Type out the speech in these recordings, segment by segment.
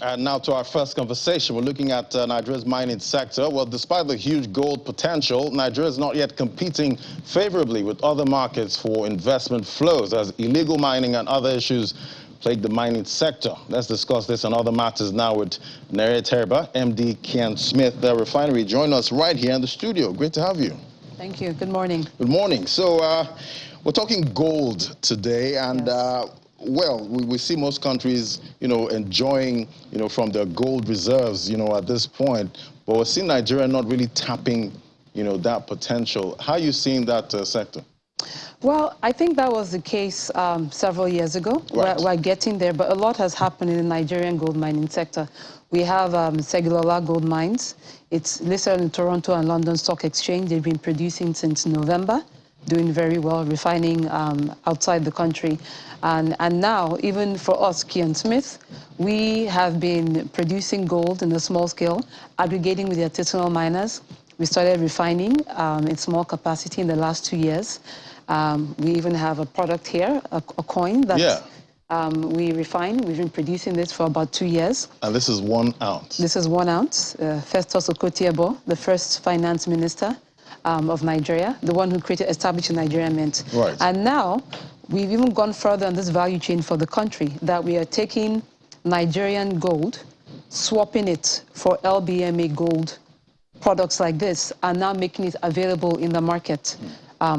And now to our first conversation. We're looking at Nigeria's mining sector. Well, despite the huge gold potential, Nigeria is not yet competing favorably with other markets for investment flows as illegal mining and other issues plague the mining sector. Let's discuss this and other matters now with Nere Terba, MD Kian Smith, the refinery. Join us right here in the studio. Great to have you. Thank you. Good morning. Good morning. So we're talking gold today, and yes. Well, we see most countries, enjoying, from their gold reserves, at this point. But we're seeing Nigeria not really tapping, that potential. How are you seeing that sector? Well, I think that was the case several years ago. Right. We're getting there, but a lot has happened in the Nigerian gold mining sector. We have Segulola Gold Mines. It's listed on the Toronto and London Stock Exchange. They've been producing since November, doing very well, refining outside the country. And now, even for us, Kian Smith, we have been producing gold in a small scale, aggregating with the artisanal miners. We started refining in small capacity in the last 2 years. We even have a product here, a coin that we refine. We've been producing this for about 2 years. And this is 1 ounce? This is 1 ounce. Festus Okotie-Eboh, the first finance minister of Nigeria, the one who established the Nigerian Mint. Right. And now, we've even gone further on this value chain for the country, that we are taking Nigerian gold, swapping it for LBMA gold products like this, and now making it available in the market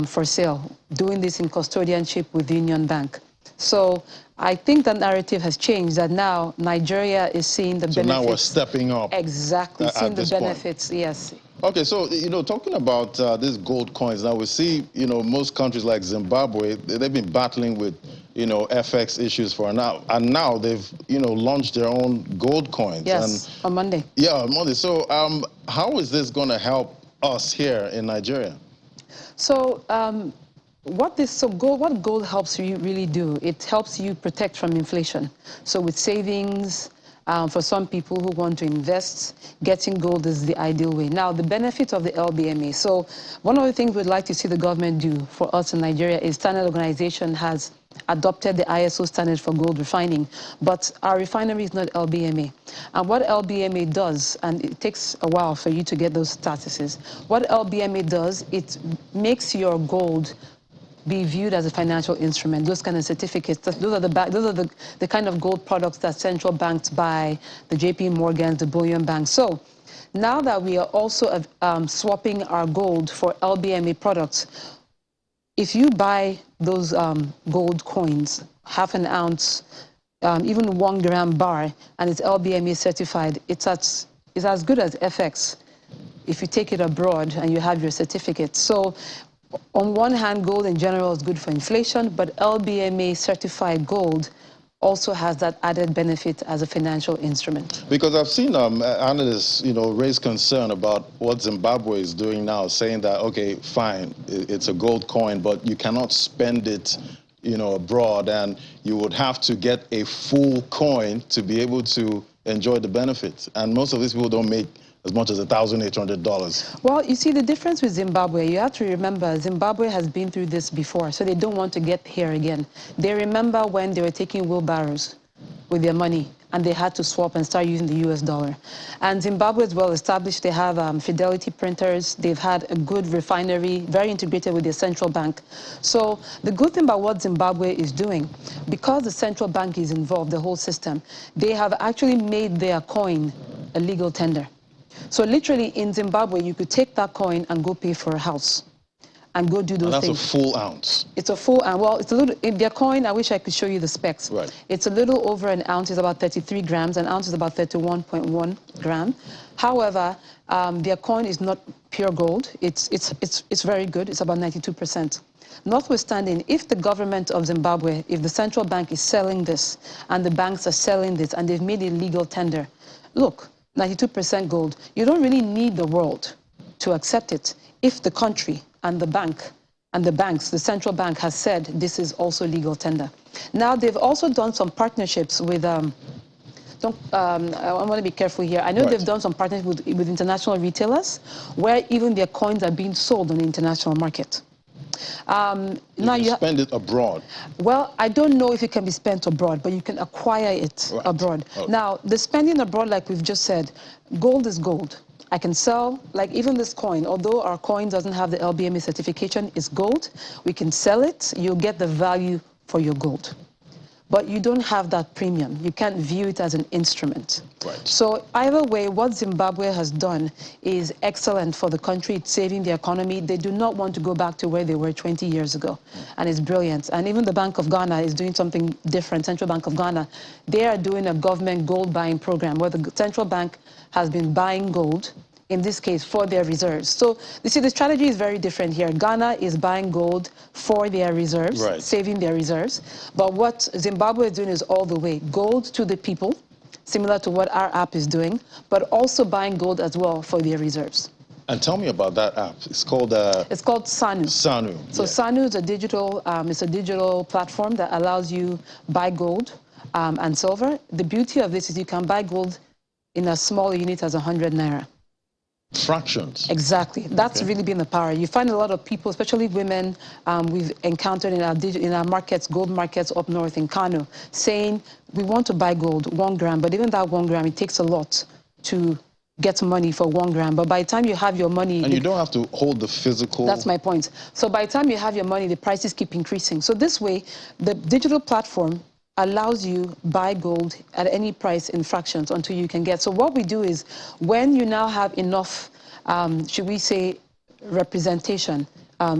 for sale, doing this in custodianship with the Union Bank. So I think the narrative has changed, that now Nigeria is seeing the benefits. So now we're stepping up. Exactly, seeing the benefits, yes. Okay, so, talking about these gold coins, now we see, most countries like Zimbabwe, they've been battling with, FX issues for now. And now they've, launched their own gold coins. Yes, and, on Monday. Yeah, on Monday. So how is this going to help us here in Nigeria? So what gold helps you really do, it helps you protect from inflation. So with savings, for some people who want to invest, getting gold is the ideal way. Now, the benefit of the LBMA. So one of the things we'd like to see the government do for us in Nigeria is Standard Organization has adopted the ISO standard for gold refining, but our refinery is not LBMA. And what LBMA does, and it takes a while for you to get those statuses, what LBMA does, it makes your gold be viewed as a financial instrument. Those kind of certificates, those are the kind of gold products that central banks buy, the JP Morgans, the bullion banks. So now that we are also swapping our gold for LBMA products, if you buy those gold coins, half an ounce, even 1 gram bar, and it's LBMA certified, it's as good as FX if you take it abroad and you have your certificate. So on one hand, gold in general is good for inflation, but LBMA certified gold also has that added benefit as a financial instrument. Because I've seen analysts, raise concern about what Zimbabwe is doing now, saying that, okay, fine, it's a gold coin, but you cannot spend it, abroad, and you would have to get a full coin to be able to enjoy the benefits. And most of these people don't make as much as $1,800. Well, you see, the difference with Zimbabwe, you have to remember, Zimbabwe has been through this before, so they don't want to get here again. They remember when they were taking wheelbarrows with their money, and they had to swap and start using the US dollar. And Zimbabwe is well established. They have Fidelity printers. They've had a good refinery, very integrated with their central bank. So the good thing about what Zimbabwe is doing, because the central bank is involved, the whole system, they have actually made their coin a legal tender. So literally in Zimbabwe, you could take that coin and go pay for a house and go do those things. And that's a full ounce. It's a full ounce. Well, it's a little, in their coin, I wish I could show you the specs. Right. It's a little over an ounce. It's about 33 grams. An ounce is about 31.1 gram. However, their coin is not pure gold. It's very good. It's about 92%. Notwithstanding, if the government of Zimbabwe, if the central bank is selling this and the banks are selling this and they've made a legal tender, look, 92% gold, you don't really need the world to accept it if the country and the bank and the banks, the central bank has said this is also legal tender. Now, they've also done some partnerships with, I want to be careful here. I know they've done some partnerships with international retailers where even their coins are being sold on the international market. You can spend it abroad. Well, I don't know if it can be spent abroad, but you can acquire it abroad. Okay. Now, the spending abroad, like we've just said, gold is gold. I can sell, like even this coin, although our coin doesn't have the LBMA certification, it's gold. We can sell it. You'll get the value for your gold. But you don't have that premium. You can't view it as an instrument. Right. So either way, what Zimbabwe has done is excellent for the country. It's saving the economy. They do not want to go back to where they were 20 years ago. And it's brilliant. And even the Bank of Ghana is doing something different. Central Bank of Ghana, they are doing a government gold buying program where the central bank has been buying gold, in this case, for their reserves. So you see, the strategy is very different here. Ghana is buying gold for their reserves, right, saving their reserves. But what Zimbabwe is doing is all the way, gold to the people, similar to what our app is doing, but also buying gold as well for their reserves. And tell me about that app. It's called Sanu. Sanu. So yeah. Sanu is a digital platform that allows you buy gold and silver. The beauty of this is you can buy gold in a small unit as 100 naira. Fractions. Exactly. That's really been the power. You find a lot of people, especially women, we've encountered in our markets, gold markets up north in Kano, saying we want to buy gold, 1 gram, but even that 1 gram, it takes a lot to get money for 1 gram. But by the time you have your money... And you don't have to hold the physical... That's my point. So by the time you have your money, the prices keep increasing. So this way, the digital platform allows you buy gold at any price in fractions until you can get. So what we do is when you now have enough, should we say, representation,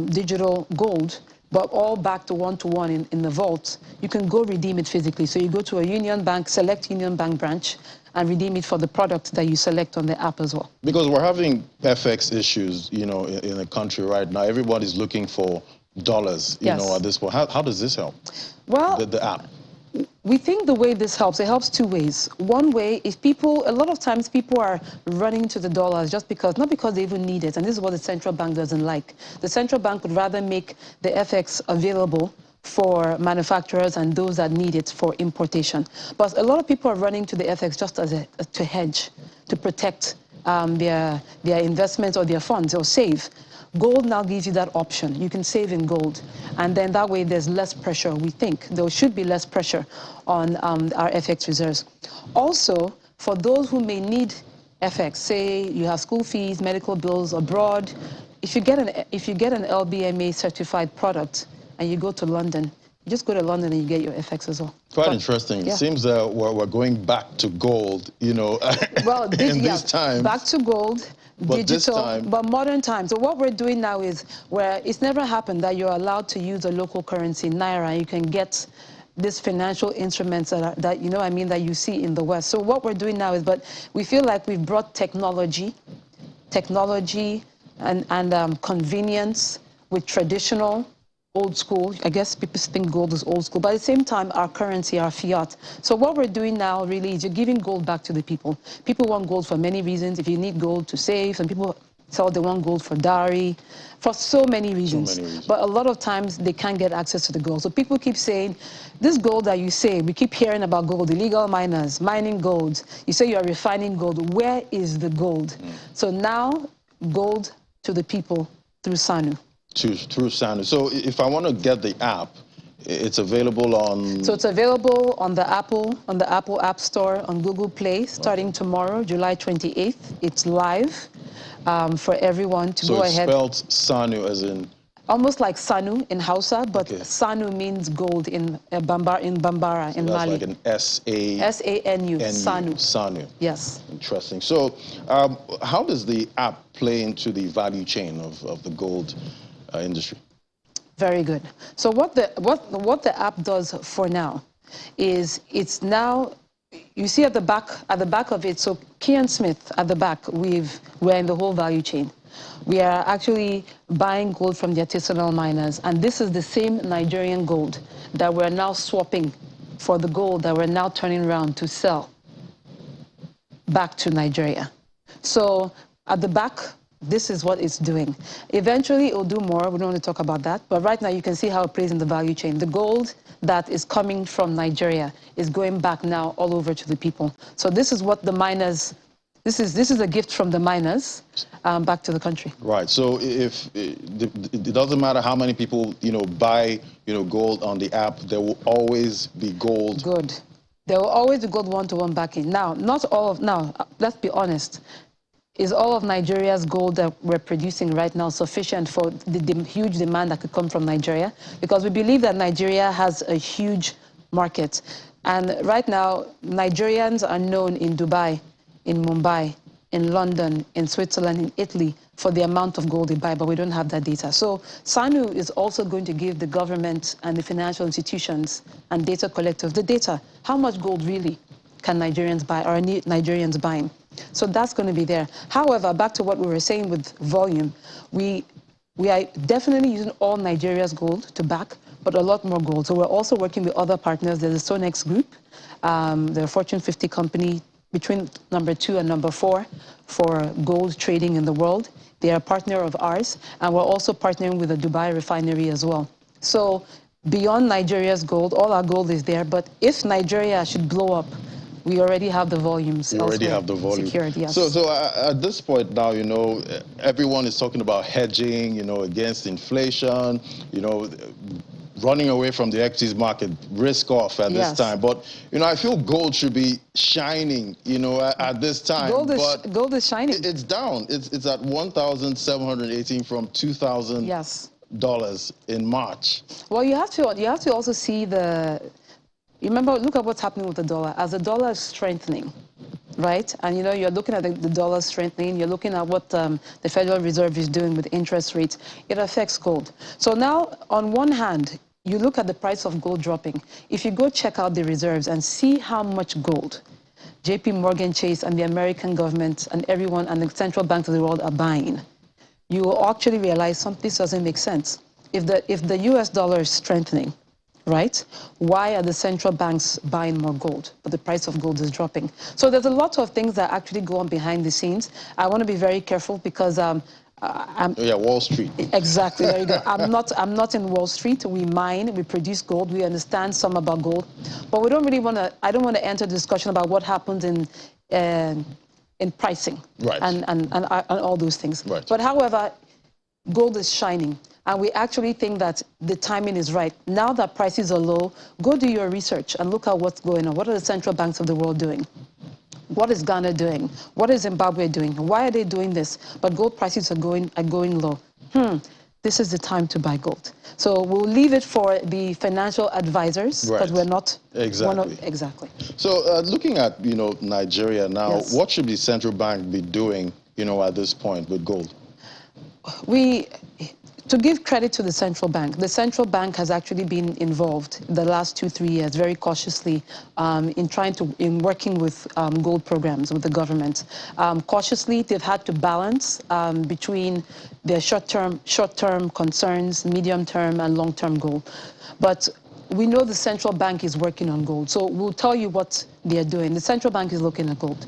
digital gold, but all back to one in the vault, you can go redeem it physically. So you go to a Union Bank, select Union Bank branch, and redeem it for the product that you select on the app as well. Because we're having FX issues, you know, in the country right now. Everybody's looking for dollars, you know, at this point. How does this help? Well, the app. We think the way this helps, it helps 2 ways. One way is a lot of times people are running to the dollars just because, not because they even need it, and this is what the central bank doesn't like. The central bank would rather make the FX available for manufacturers and those that need it for importation. But a lot of people are running to the FX just as to hedge, to protect their investments or their funds or save. Gold now gives you that option. You can save in gold. And then that way there's less pressure, we think. There should be less pressure on our FX reserves. Also, for those who may need FX, say you have school fees, medical bills abroad, if you get an LBMA certified product and you go to London, you just go to London and you get your FX as well. Quite interesting. Yeah. It seems we're going back to gold, you know, well, this time. Back to gold. But digital, but modern times. So what we're doing now is where it's never happened that you're allowed to use a local currency, Naira. You can get these financial instruments that you know, I mean, that you see in the West. So what we're doing now is, but we feel like we've brought technology and convenience with traditional, old school. I guess people think gold is old school, but at the same time, our currency, our fiat. So what we're doing now really is you're giving gold back to the people. People want gold for many reasons. If you need gold to save, some people tell they want gold for dowry, for so many reasons. But a lot of times they can't get access to the gold. So people keep saying, this gold that you say, we keep hearing about gold, illegal miners, mining gold. You say you're refining gold. Where is the gold? So now, gold to the people through Sanu. Through Sanu. So if I want to get the app, it's available on... So it's available on the Apple App Store, on Google Play, starting tomorrow, July 28th. It's live for everyone to go ahead. So it's spelled Sanu as in... Almost like Sanu in Hausa, but Sanu means gold in Bambara, so in Mali. That's like an S-A-N-U, Sanu. Sanu. Yes. Interesting. So how does the app play into the value chain of the gold industry? Very good. So what the app does for now is it's now, you see at the back of it, so Kian Smith at the back, we're in the whole value chain. We are actually buying gold from the artisanal miners, and this is the same Nigerian gold that we're now swapping for the gold that we're now turning around to sell back to Nigeria. So at the back, this is what it's doing. Eventually, it will do more. We don't want to talk about that. But right now, you can see how it plays in the value chain. The gold that is coming from Nigeria is going back now all over to the people. So this is what the miners This is a gift from the miners back to the country. Right. So if it doesn't matter how many people buy gold on the app, there will always be gold. Good. There will always be gold one-to-one backing. Now, not all of let's be honest. Is all of Nigeria's gold that we're producing right now sufficient for the huge demand that could come from Nigeria? Because we believe that Nigeria has a huge market. And right now, Nigerians are known in Dubai, in Mumbai, in London, in Switzerland, in Italy, for the amount of gold they buy, but we don't have that data. So SANU is also going to give the government and the financial institutions and data collectors the data. How much gold really can Nigerians buy, or are Nigerians buying? So that's going to be there. However, back to what we were saying with volume, we are definitely using all Nigeria's gold to back, but a lot more gold. So we're also working with other partners. There's the Stonex Group, the Fortune 50 company between number 2 and number 4 for gold trading in the world. They are a partner of ours, and we're also partnering with the Dubai refinery as well. So beyond Nigeria's gold, all our gold is there, but if Nigeria should blow up, we already have the volumes. We already have the volume. Secured, yes. So at this point now, everyone is talking about hedging, against inflation, running away from the equities market, risk off at this time. But, I feel gold should be shining, at this time. Gold is shining. It's down. It's at 1,718 from $2,000 in March. Well, you have to also see remember, look at what's happening with the dollar. As the dollar is strengthening, right? And you're looking at the dollar strengthening, you're looking at what the Federal Reserve is doing with interest rates. It affects gold. So now, on one hand, you look at the price of gold dropping. If you go check out the reserves and see how much gold JP Morgan Chase and the American government and everyone and the central banks of the world are buying, you will actually realize something doesn't make sense. If the US dollar is strengthening, right? Why are the central banks buying more gold, but the price of gold is dropping? So there's a lot of things that actually go on behind the scenes. I want to be very careful because Wall Street. Exactly. There you go. I'm not in Wall Street. We mine, we produce gold, we understand some about gold, but we don't really want to. I don't want to enter the discussion about what happens in pricing, right, and all those things. Right. But however, gold is shining. And we actually think that the timing is right. Now that prices are low, go do your research and look at what's going on. What are the central banks of the world doing? What is Ghana doing? What is Zimbabwe doing? Why are they doing this? But gold prices are going low. This is the time to buy gold. So we'll leave it for the financial advisors, because we're not exactly. So looking at Nigeria now, what should the central bank be doing at this point with gold? To give credit to the central bank has actually been involved the last 2-3 years very cautiously in working with gold programs with the government. Cautiously, they've had to balance between their short-term concerns, medium-term and long-term goal. But we know the central bank is working on gold, so we'll tell you what they're doing. The central bank is looking at gold.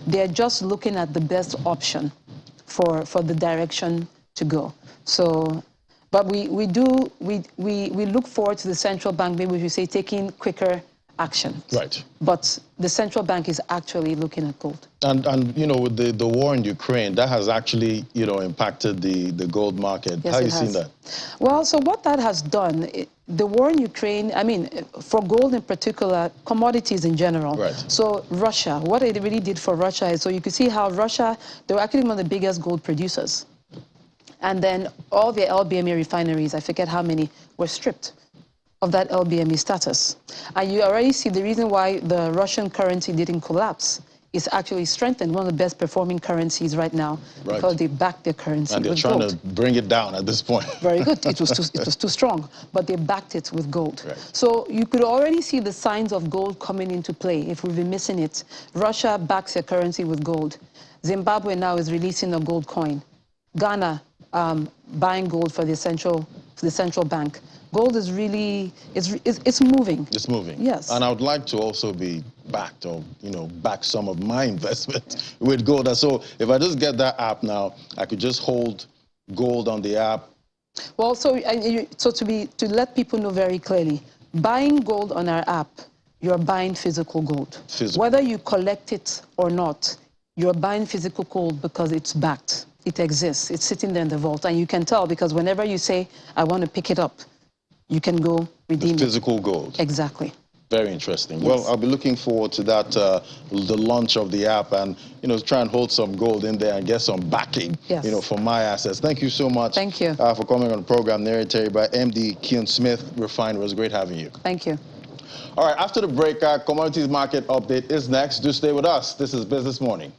They're just looking at the best option for the direction to go. So, but we look forward to the central bank, maybe we should say, taking quicker action. Right. But the central bank is actually looking at gold. And with the war in Ukraine, that has actually impacted the gold market. Yes, how have you seen that? Well, so what that has done, the war in Ukraine, I mean, for gold in particular, commodities in general. Right. So Russia, what it really did for Russia is, so you can see how Russia, they were actually one of the biggest gold producers. And then all the LBME refineries, I forget how many, were stripped of that LBME status. And you already see the reason why the Russian currency didn't collapse is actually strengthened, one of the best performing currencies right now, because they backed their currency with gold. And they're trying to bring it down at this point. Very good. It was too strong, but they backed it with gold. Right. So you could already see the signs of gold coming into play if we've been missing it. Russia backs their currency with gold. Zimbabwe now is releasing a gold coin. Ghana buying gold for the central bank. Gold is really, it's moving. It's moving. Yes. And I would like to also be backed, or back some of my investment with gold. And so if I just get that app now, I could just hold gold on the app. Well, so to let people know very clearly, buying gold on our app, you're buying physical gold. Physical. Whether you collect it or not, You're buying physical gold because it's backed. It exists. It's sitting there in the vault. And you can tell because whenever you say, I want to pick it up, you can go redeem physical gold. Exactly. Very interesting. Yes. Well, I'll be looking forward to that, the launch of the app, and try and hold some gold in there and get some backing, yes. For my assets. Thank you so much. Thank you for coming on the program. Narrated by MD Keon Smith, Refined. It was great having you. Thank you. All right. After the break, our commodities market update is next. Do stay with us. This is Business Morning.